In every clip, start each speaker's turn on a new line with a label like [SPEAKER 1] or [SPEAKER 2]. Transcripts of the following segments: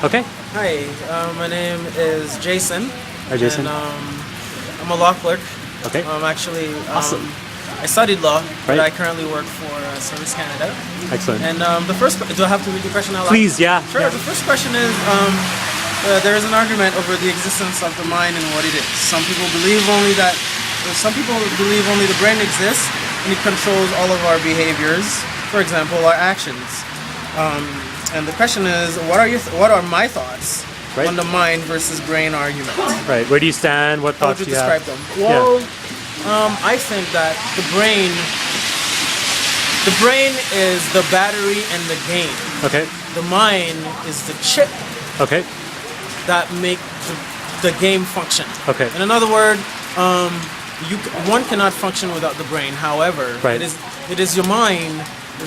[SPEAKER 1] Okay.
[SPEAKER 2] Hi, my name is Jason.
[SPEAKER 1] Hi, Jason.
[SPEAKER 2] And, I'm a law clerk.
[SPEAKER 1] Okay.
[SPEAKER 2] Actually,
[SPEAKER 1] Awesome.
[SPEAKER 2] I studied law, but
[SPEAKER 1] Right.
[SPEAKER 2] I currently work for Service Canada.
[SPEAKER 1] Excellent.
[SPEAKER 2] And the first, do I have to read the question out loud?
[SPEAKER 1] Please, yeah.
[SPEAKER 2] Sure.
[SPEAKER 1] Yeah.
[SPEAKER 2] The first question is, there is an argument over the existence of the mind and what it is. Some people believe only the brain exists and it controls all of our behaviors. For example, our actions. And the question is, what are my thoughts
[SPEAKER 1] Right.
[SPEAKER 2] on the mind versus brain argument?
[SPEAKER 1] Right. Where do you stand? What
[SPEAKER 2] How would
[SPEAKER 1] thoughts
[SPEAKER 2] you
[SPEAKER 1] do you
[SPEAKER 2] describe
[SPEAKER 1] have?
[SPEAKER 2] them? Well, I think that the brain is the battery and the game.
[SPEAKER 1] Okay.
[SPEAKER 2] The mind is the chip
[SPEAKER 1] Okay.
[SPEAKER 2] that make the game function.
[SPEAKER 1] Okay.
[SPEAKER 2] In another word, one cannot function without the brain. However,
[SPEAKER 1] Right.
[SPEAKER 2] it is your mind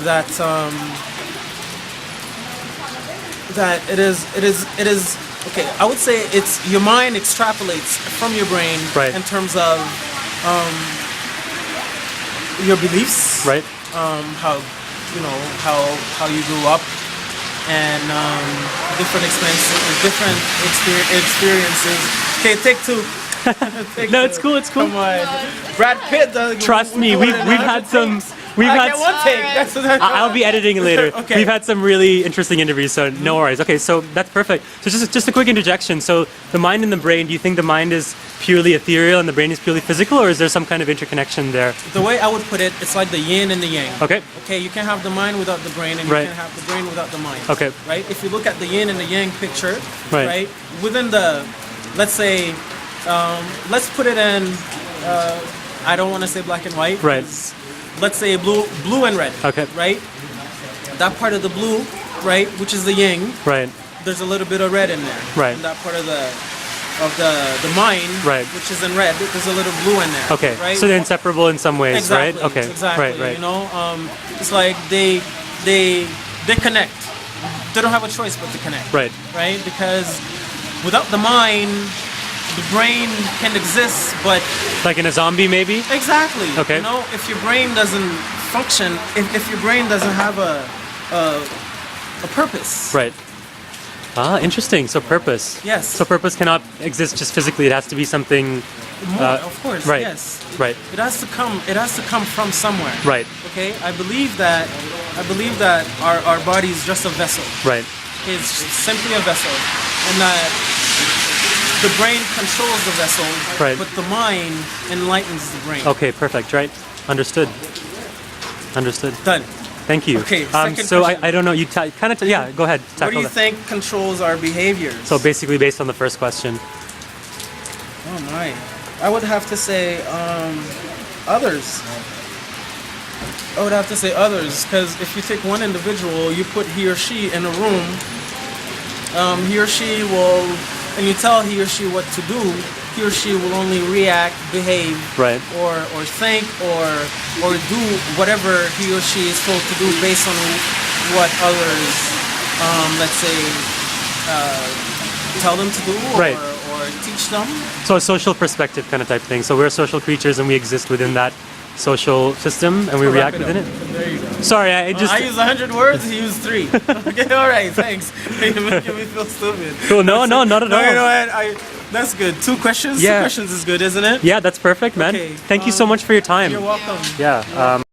[SPEAKER 2] that okay. I would say it's your mind extrapolates from your brain
[SPEAKER 1] Right.
[SPEAKER 2] in terms of your beliefs,
[SPEAKER 1] Right.
[SPEAKER 2] how how you grew up, and different experiences. Okay, take two. Take
[SPEAKER 1] No,
[SPEAKER 2] two.
[SPEAKER 1] it's cool. It's cool.
[SPEAKER 2] Come on, Brad Pitt.
[SPEAKER 1] Trust me, we've had some. We've
[SPEAKER 2] I
[SPEAKER 1] had.
[SPEAKER 2] get one take. That's what
[SPEAKER 1] I'll be editing it later.
[SPEAKER 2] Okay.
[SPEAKER 1] We've had some really interesting interviews, so no worries. Okay, so that's perfect. So just a quick interjection. So the mind and the brain. Do you think the mind is purely ethereal and the brain is purely physical, or is there some kind of interconnection there?
[SPEAKER 2] The way I would put it, it's like the yin and the yang.
[SPEAKER 1] Okay.
[SPEAKER 2] Okay, you can have the mind without the brain, and you
[SPEAKER 1] Right.
[SPEAKER 2] can have the brain without the mind.
[SPEAKER 1] Okay.
[SPEAKER 2] Right? If you look at the yin and the yang picture,
[SPEAKER 1] Right.
[SPEAKER 2] within the, let's say, let's put it in, I don't want to say black and white.
[SPEAKER 1] Right.
[SPEAKER 2] Let's say blue and red.
[SPEAKER 1] Okay.
[SPEAKER 2] Right? That part of the blue, right, which is the yang,
[SPEAKER 1] Right.
[SPEAKER 2] there's a little bit of red in there.
[SPEAKER 1] Right.
[SPEAKER 2] And that part of the mind,
[SPEAKER 1] Right.
[SPEAKER 2] which is in red, there's a little blue in there.
[SPEAKER 1] Okay.
[SPEAKER 2] Right?
[SPEAKER 1] So they're inseparable in some ways,
[SPEAKER 2] Exactly,
[SPEAKER 1] right? Okay.
[SPEAKER 2] Exactly.
[SPEAKER 1] Right. Right.
[SPEAKER 2] You know, it's like they connect. They don't have a choice but to connect.
[SPEAKER 1] Right.
[SPEAKER 2] Right? Because without the mind, the brain can exist, but
[SPEAKER 1] Like in a zombie, maybe.
[SPEAKER 2] exactly.
[SPEAKER 1] Okay.
[SPEAKER 2] You know, if your brain doesn't function, if your brain doesn't have a purpose.
[SPEAKER 1] Right. Ah, interesting. So purpose.
[SPEAKER 2] Yes.
[SPEAKER 1] So purpose cannot exist just physically. It has to be something.
[SPEAKER 2] More, of course.
[SPEAKER 1] right.
[SPEAKER 2] Yes.
[SPEAKER 1] Right.
[SPEAKER 2] It has to come. It has to come from somewhere.
[SPEAKER 1] Right.
[SPEAKER 2] Okay. I believe that our body is just a vessel.
[SPEAKER 1] Right.
[SPEAKER 2] It's simply a vessel, and that the brain controls the vessel,
[SPEAKER 1] Right.
[SPEAKER 2] but the mind enlightens the brain.
[SPEAKER 1] Okay. Perfect. Right. Understood. Understood.
[SPEAKER 2] Done.
[SPEAKER 1] Thank you.
[SPEAKER 2] Okay, second
[SPEAKER 1] so
[SPEAKER 2] question.
[SPEAKER 1] I don't know. You kind of yeah. Go ahead.
[SPEAKER 2] What do
[SPEAKER 1] Tackle
[SPEAKER 2] you
[SPEAKER 1] that.
[SPEAKER 2] think controls our behaviors?
[SPEAKER 1] So basically, based on the first question.
[SPEAKER 2] Oh my, I would have to say others. I would have to say others, because if you take one individual, you put he or she in a room, he or she will, and you tell he or she what to do, he or she will only react, behave,
[SPEAKER 1] Right.
[SPEAKER 2] or think, or do whatever he or she is told to do based on what others, let's say, tell them to do,
[SPEAKER 1] Right.
[SPEAKER 2] or teach them.
[SPEAKER 1] So a social perspective kind of type thing. So we're social creatures and we exist within that social system and we
[SPEAKER 2] Wrap
[SPEAKER 1] react within
[SPEAKER 2] up.
[SPEAKER 1] it.
[SPEAKER 2] There you go.
[SPEAKER 1] Sorry, I just.
[SPEAKER 2] I used 100 words, he used 3. Okay, all right, thanks. You're making me feel stupid.
[SPEAKER 1] Cool. No, not at
[SPEAKER 2] No,
[SPEAKER 1] all.
[SPEAKER 2] you know what? That's good. 2 questions?
[SPEAKER 1] Yeah.
[SPEAKER 2] 2 questions is good, isn't it?
[SPEAKER 1] Yeah, that's perfect, man.
[SPEAKER 2] Okay,
[SPEAKER 1] Thank you so much for your time.
[SPEAKER 2] You're welcome.
[SPEAKER 1] Yeah.